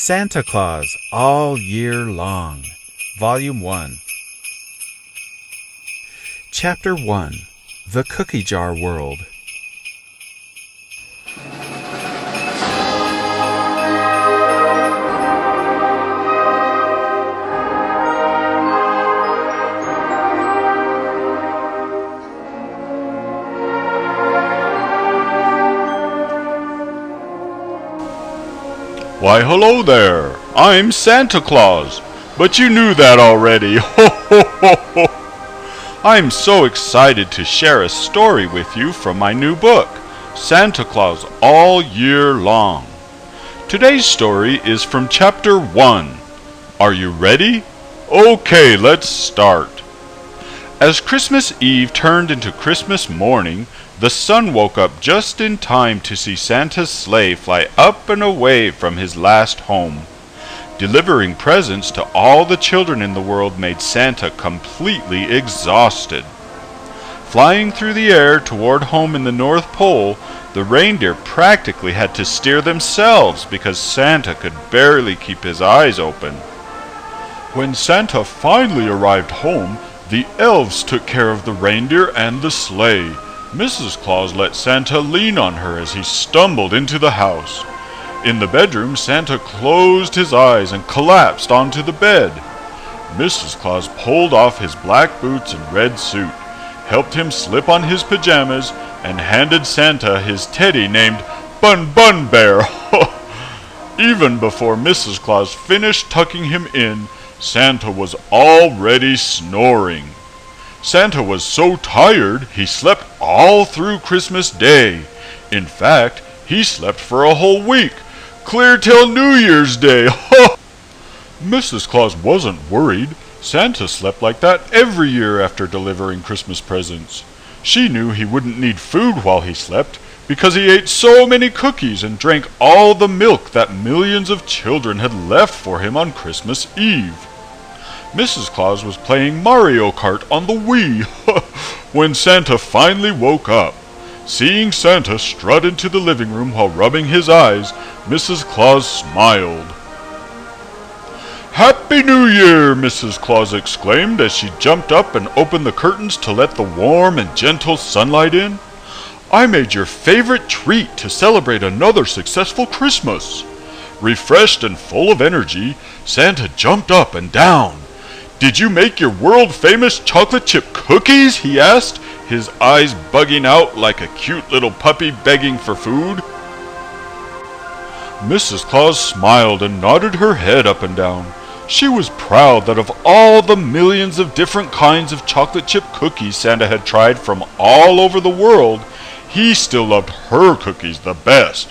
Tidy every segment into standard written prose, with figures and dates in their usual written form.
Santa Claus All Year Long, Volume 1. Chapter 1, The Cookie Jar World. Why, hello there! I'm Santa Claus, but you knew that already. Ho, ho, ho, ho! I'm so excited to share a story with you from my new book, Santa Claus All Year Long. Today's story is from Chapter 1. Are you ready? Okay, let's start. As Christmas Eve turned into Christmas morning, the sun woke up just in time to see Santa's sleigh fly up and away from his last home. Delivering presents to all the children in the world made Santa completely exhausted. Flying through the air toward home in the North Pole, the reindeer practically had to steer themselves because Santa could barely keep his eyes open. When Santa finally arrived home, the elves took care of the reindeer and the sleigh. Mrs. Claus let Santa lean on her as he stumbled into the house. In the bedroom, Santa closed his eyes and collapsed onto the bed. Mrs. Claus pulled off his black boots and red suit, helped him slip on his pajamas, and handed Santa his teddy named Bun Bun Bear. Even before Mrs. Claus finished tucking him in, Santa was already snoring. Santa was so tired, he slept all through Christmas Day. In fact, he slept for a whole week, clear till New Year's Day. Mrs. Claus wasn't worried. Santa slept like that every year after delivering Christmas presents. She knew he wouldn't need food while he slept, because he ate so many cookies and drank all the milk that millions of children had left for him on Christmas Eve. Mrs. Claus was playing Mario Kart on the Wii when Santa finally woke up. Seeing Santa strut into the living room while rubbing his eyes, Mrs. Claus smiled. "Happy New Year!" Mrs. Claus exclaimed as she jumped up and opened the curtains to let the warm and gentle sunlight in. "I made your favorite treat to celebrate another successful Christmas." Refreshed and full of energy, Santa jumped up and down. "Did you make your world-famous chocolate chip cookies?" he asked, his eyes bugging out like a cute little puppy begging for food. Mrs. Claus smiled and nodded her head up and down. She was proud that of all the millions of different kinds of chocolate chip cookies Santa had tried from all over the world, he still loved her cookies the best.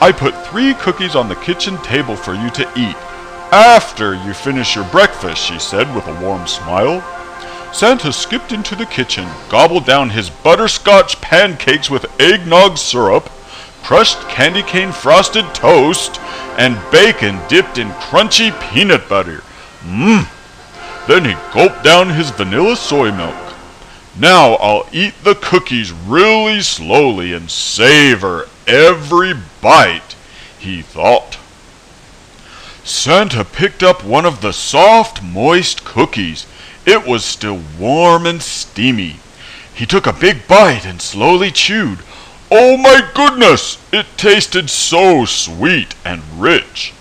"I put 3 cookies on the kitchen table for you to eat after you finish your breakfast," she said with a warm smile. Santa skipped into the kitchen, gobbled down his butterscotch pancakes with eggnog syrup, crushed candy cane frosted toast, and bacon dipped in crunchy peanut butter. Then he gulped down his vanilla soy milk. "Now I'll eat the cookies really slowly and savor every bite," he thought. Santa picked up one of the soft, moist cookies. It was still warm and steamy. He took a big bite and slowly chewed. Oh my goodness! It tasted so sweet and rich.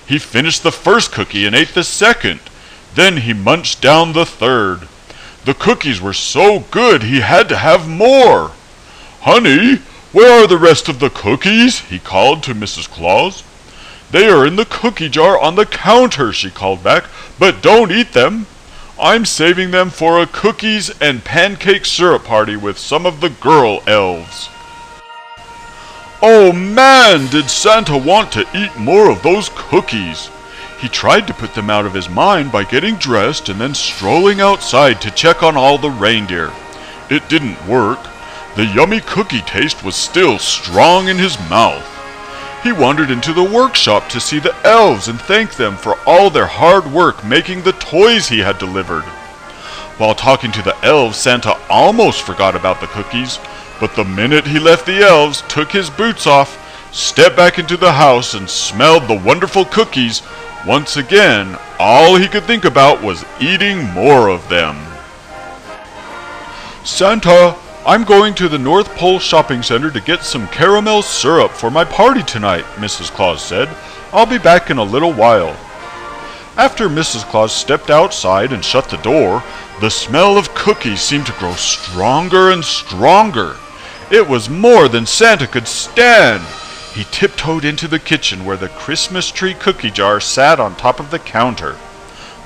He finished the first cookie and ate the second. Then he munched down the third. The cookies were so good he had to have more. "Honey, where are the rest of the cookies?" he called to Mrs. Claus. "They are in the cookie jar on the counter," she called back, "but don't eat them. I'm saving them for a cookies and pancake syrup party with some of the girl elves." Oh man, did Santa want to eat more of those cookies! He tried to put them out of his mind by getting dressed and then strolling outside to check on all the reindeer. It didn't work. The yummy cookie taste was still strong in his mouth. He wandered into the workshop to see the elves and thank them for all their hard work making the toys he had delivered. While talking to the elves, Santa almost forgot about the cookies, but the minute he left the elves, took his boots off, stepped back into the house and smelled the wonderful cookies. Once again, all he could think about was eating more of them. "Santa, I'm going to the North Pole Shopping Center to get some caramel syrup for my party tonight," Mrs. Claus said. "I'll be back in a little while." After Mrs. Claus stepped outside and shut the door, the smell of cookies seemed to grow stronger and stronger. It was more than Santa could stand. He tiptoed into the kitchen where the Christmas tree cookie jar sat on top of the counter.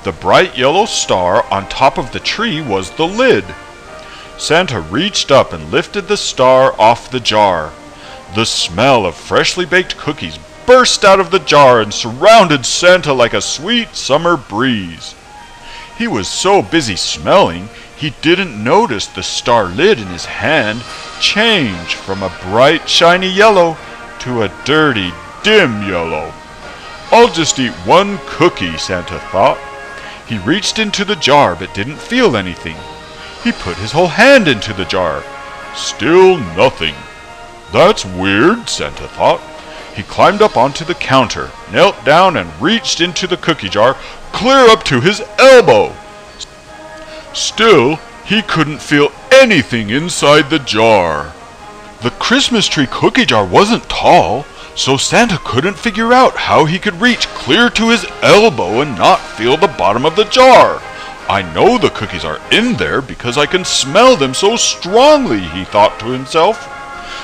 The bright yellow star on top of the tree was the lid. Santa reached up and lifted the star off the jar. The smell of freshly baked cookies burst out of the jar and surrounded Santa like a sweet summer breeze. He was so busy smelling, he didn't notice the star lid in his hand change from a bright shiny yellow to a dirty dim yellow. "I'll just eat one cookie," Santa thought. He reached into the jar but didn't feel anything. He put his whole hand into the jar. Still nothing. "That's weird," Santa thought. He climbed up onto the counter, knelt down and reached into the cookie jar, clear up to his elbow. Still, he couldn't feel anything inside the jar. The Christmas tree cookie jar wasn't tall, so Santa couldn't figure out how he could reach clear to his elbow and not feel the bottom of the jar. "I know the cookies are in there because I can smell them so strongly," he thought to himself.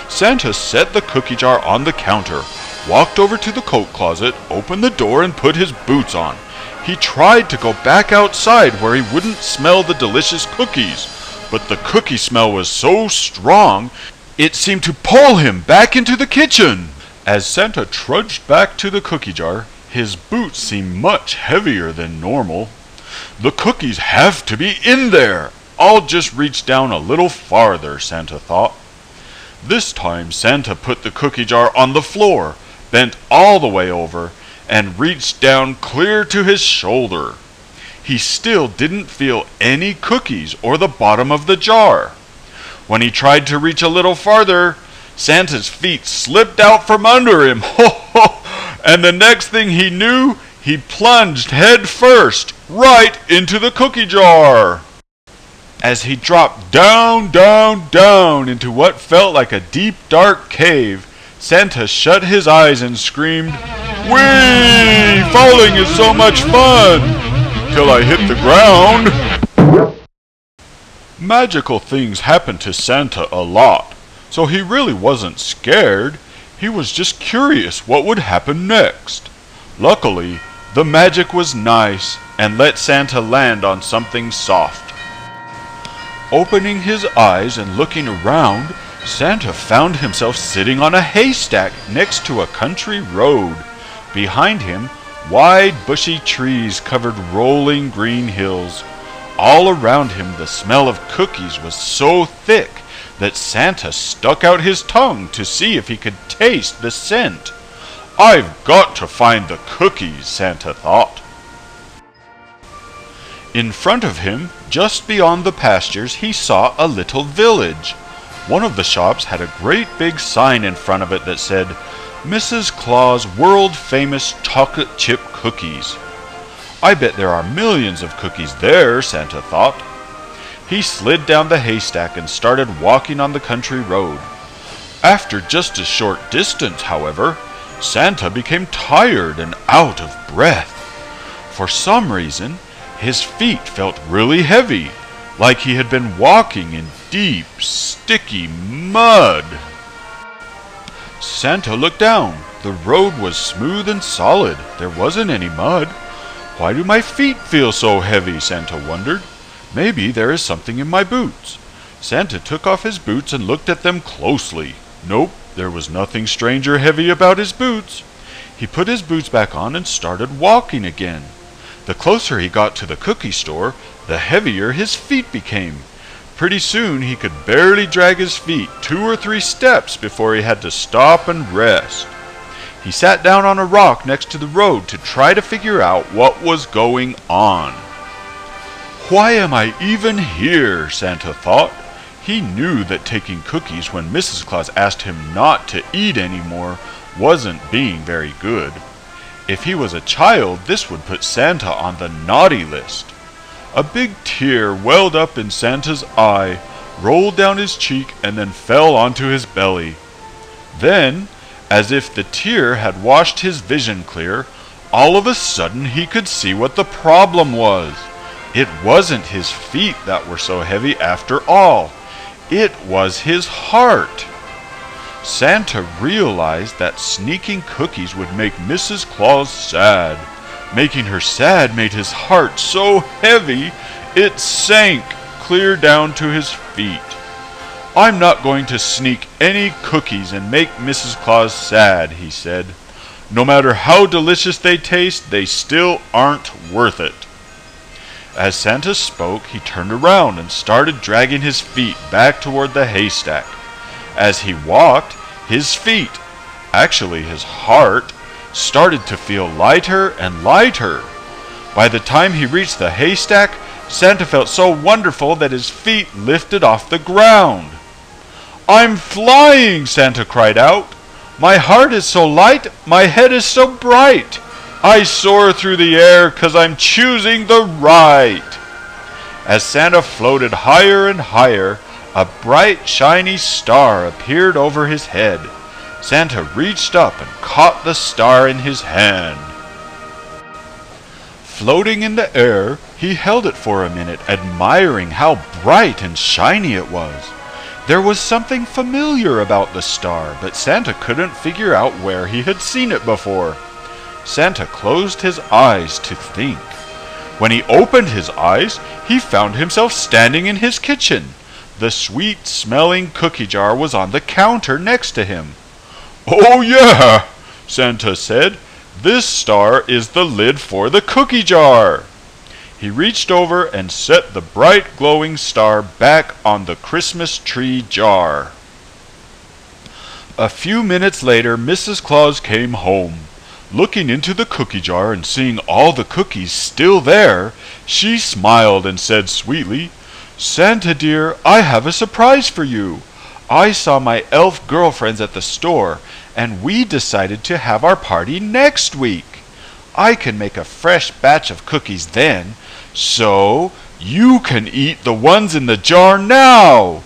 Santa set the cookie jar on the counter, walked over to the coat closet, opened the door, and put his boots on. He tried to go back outside where he wouldn't smell the delicious cookies, but the cookie smell was so strong it seemed to pull him back into the kitchen. As Santa trudged back to the cookie jar, his boots seemed much heavier than normal. "The cookies have to be in there. I'll just reach down a little farther," Santa thought. This time Santa put the cookie jar on the floor, bent all the way over, and reached down clear to his shoulder. He still didn't feel any cookies or the bottom of the jar. When he tried to reach a little farther, Santa's feet slipped out from under him. And the next thing he knew, he plunged head first right into the cookie jar. As he dropped down, down, down into what felt like a deep, dark cave, Santa shut his eyes and screamed, "Whee! Falling is so much fun!" till I hit the ground. Magical things happened to Santa a lot, so he really wasn't scared. He was just curious what would happen next. Luckily, the magic was nice and let Santa land on something soft. Opening his eyes and looking around, Santa found himself sitting on a haystack next to a country road. Behind him, wide bushy trees covered rolling green hills. All around him the smell of cookies was so thick that Santa stuck out his tongue to see if he could taste the scent. "I've got to find the cookies," Santa thought. In front of him, just beyond the pastures, he saw a little village. One of the shops had a great big sign in front of it that said, "Mrs. Claus World-Famous Chocolate Chip Cookies." "I bet there are millions of cookies there," Santa thought. He slid down the haystack and started walking on the country road. After just a short distance, however, Santa became tired and out of breath. For some reason, his feet felt really heavy, like he had been walking in deep, sticky mud. Santa looked down. The road was smooth and solid. There wasn't any mud. "Why do my feet feel so heavy?" Santa wondered. "Maybe there is something in my boots." Santa took off his boots and looked at them closely. Nope, there was nothing strange or heavy about his boots. He put his boots back on and started walking again. The closer he got to the cookie store, the heavier his feet became. Pretty soon he could barely drag his feet 2 or 3 steps before he had to stop and rest. He sat down on a rock next to the road to try to figure out what was going on. "Why am I even here?" Santa thought. He knew that taking cookies when Mrs. Claus asked him not to eat anymore wasn't being very good. If he was a child, this would put Santa on the naughty list. A big tear welled up in Santa's eye, rolled down his cheek, and then fell onto his belly. Then, as if the tear had washed his vision clear, all of a sudden he could see what the problem was. It wasn't his feet that were so heavy after all. It was his heart. Santa realized that sneaking cookies would make Mrs. Claus sad. Making her sad made his heart so heavy it sank clear down to his feet. "I'm not going to sneak any cookies and make Mrs. Claus sad," he said. "No matter how delicious they taste, they still aren't worth it." As Santa spoke, he turned around and started dragging his feet back toward the haystack. As he walked, his feet, actually his heart, started to feel lighter and lighter. By the time he reached the haystack, Santa felt so wonderful that his feet lifted off the ground. "I'm flying!" Santa cried out. "My heart is so light, my head is so bright. I soar through the air 'cause I'm choosing the right." As Santa floated higher and higher, a bright, shiny star appeared over his head. Santa reached up and caught the star in his hand. Floating in the air, he held it for a minute, admiring how bright and shiny it was. There was something familiar about the star, but Santa couldn't figure out where he had seen it before. Santa closed his eyes to think. When he opened his eyes, he found himself standing in his kitchen. The sweet-smelling cookie jar was on the counter next to him. "Oh yeah," Santa said. "This star is the lid for the cookie jar." He reached over and set the bright glowing star back on the Christmas tree jar. A few minutes later, Mrs. Claus came home. Looking into the cookie jar and seeing all the cookies still there, she smiled and said sweetly, "Santa dear, I have a surprise for you. I saw my elf girlfriends at the store, and we decided to have our party next week. I can make a fresh batch of cookies then, so you can eat the ones in the jar now.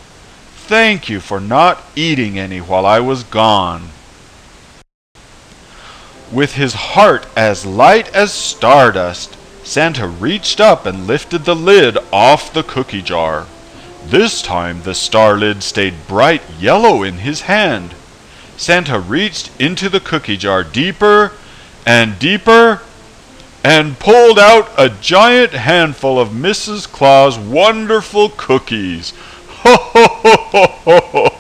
Thank you for not eating any while I was gone." With his heart as light as stardust, Santa reached up and lifted the lid off the cookie jar. This time the star lid stayed bright yellow in his hand. Santa reached into the cookie jar deeper and deeper and pulled out a giant handful of Mrs. Claus' wonderful cookies. Ho ho ho ho ho!